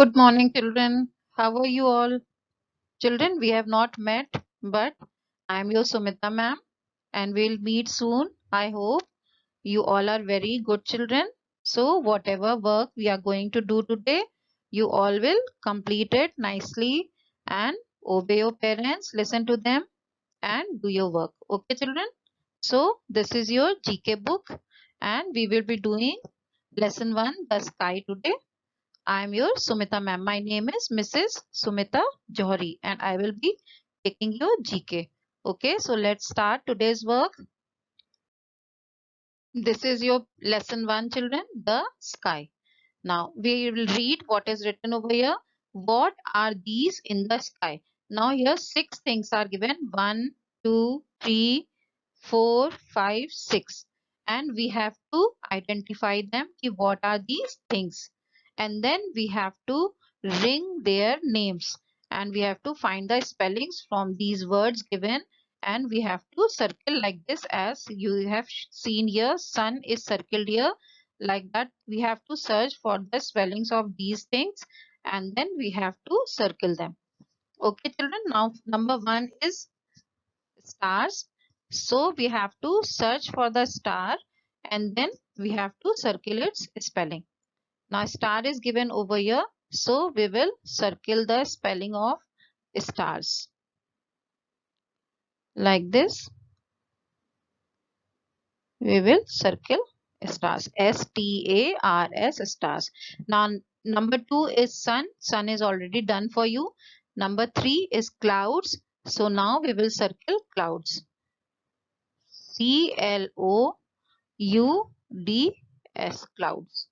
Good morning, children. How are you all? Children, we have not met, but I am your Sumita ma'am, and we'll meet soon. I hope you all are very good children. So, whatever work we are going to do today, you all will complete it nicely and obey your parents, listen to them, and do your work. Okay, children? So, this is your GK book, and we will be doing lesson 1, the sky today. I am your Sumita ma'am. My name is Mrs. Sumita Johari and I will be taking your GK. Okay, so let's start today's work. This is your lesson 1 children, the sky. Now we will read what is written over here. What are these in the sky? Now here 6 things are given. 1, 2, 3, 4, 5, 6. And we have to identify them. What are these things? And then we have to ring their names. And we have to find the spellings from these words given. And we have to circle like this, as you have seen here. Sun is circled here. Like that, we have to search for the spellings of these things and then we have to circle them. Okay children, now number 1 is stars. So we have to search for the star and then we have to circle its spelling. Now star is given over here, so we will circle the spelling of stars like this. We will circle stars, S-T-A-R-S, stars. Now number 2 is sun. Sun is already done for you. Number 3 is clouds. So now we will circle clouds, C-L-O-U-D-S, clouds.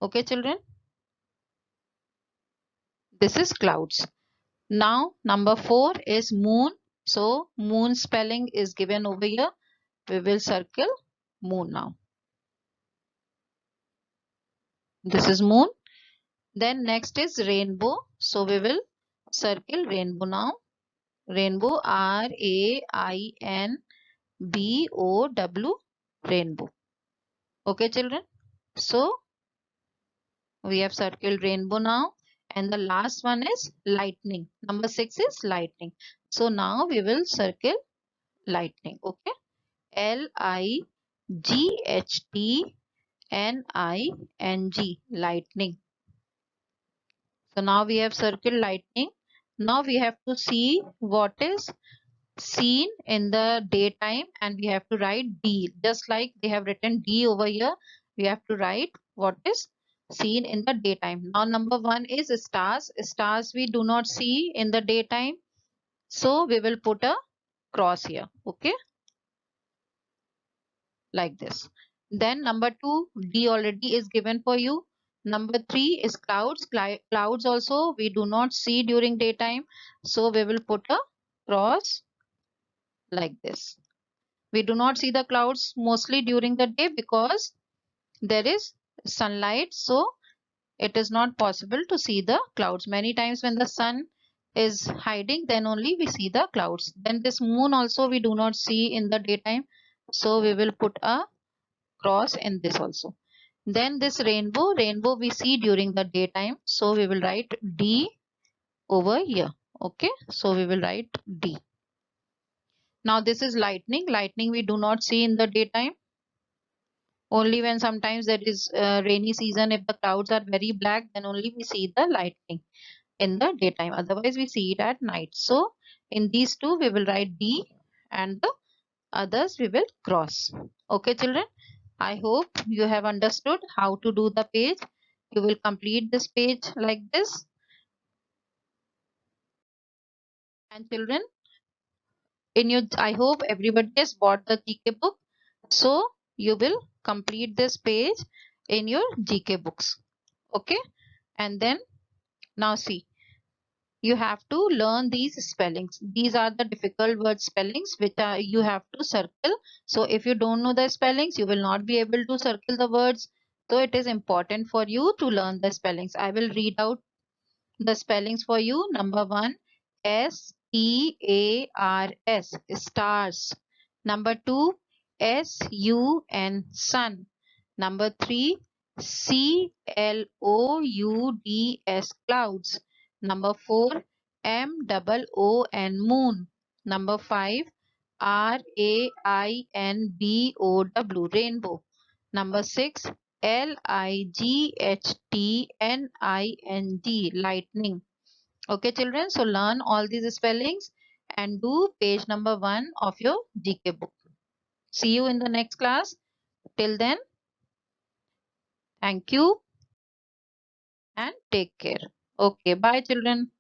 Okay children, this is clouds. Now number 4 is moon. So moon spelling is given over here. We will circle moon now. This is moon. Then next is rainbow. So we will circle rainbow now. Rainbow, R-A-I-N-B-O-W, rainbow. Okay children. So we have circled rainbow now. And the last one is lightning. Number 6 is lightning. So now we will circle lightning. Okay. L-I-G-H-T-N-I-N-G, lightning. So now we have circled lightning. Now we have to see what is seen in the daytime and we have to write D. Just like they have written D over here, we have to write what is seen in the daytime. Now number 1 is stars. Stars we do not see in the daytime. So we will put a cross here. Okay. Like this. Then number 2, D already is given for you. Number 3 is clouds. Clouds also we do not see during daytime. So we will put a cross like this. We do not see the clouds mostly during the day because there is sunlight. So it is not possible to see the clouds. Many times when the sun is hiding, then only we see the clouds. Then this moon also we do not see in the daytime. So we will put a cross in this also. Then this rainbow we see during the daytime. So we will write D over here. Okay. So we will write D. Now this is lightning. Lightning we do not see in the daytime. Only when sometimes there is rainy season, if the clouds are very black, then only we see the lightning in the daytime. Otherwise we see it at night. So in these two we will write D and the others we will cross. Okay children, I hope you have understood how to do the page. You will complete this page like this. And children, in your, I hope everybody has bought the GK book. So you will complete this page in your GK books. Okay. And then now see, you have to learn these spellings. These are the difficult word spellings which are you have to circle. So if you don't know the spellings, you will not be able to circle the words. So it is important for you to learn the spellings. I will read out the spellings for you. Number 1, S-T-A-R-S, stars. Number 2, S-U-N, sun. Number 3, CLOUDS, clouds. Number 4, MOON, moon. Number 5, RAINBOW, rainbow. Number 6, LIGHTNING, lightning. Okay, children. So learn all these spellings and do page number 1 of your GK book. See you in the next class. Till then, thank you and take care. Okay, bye children.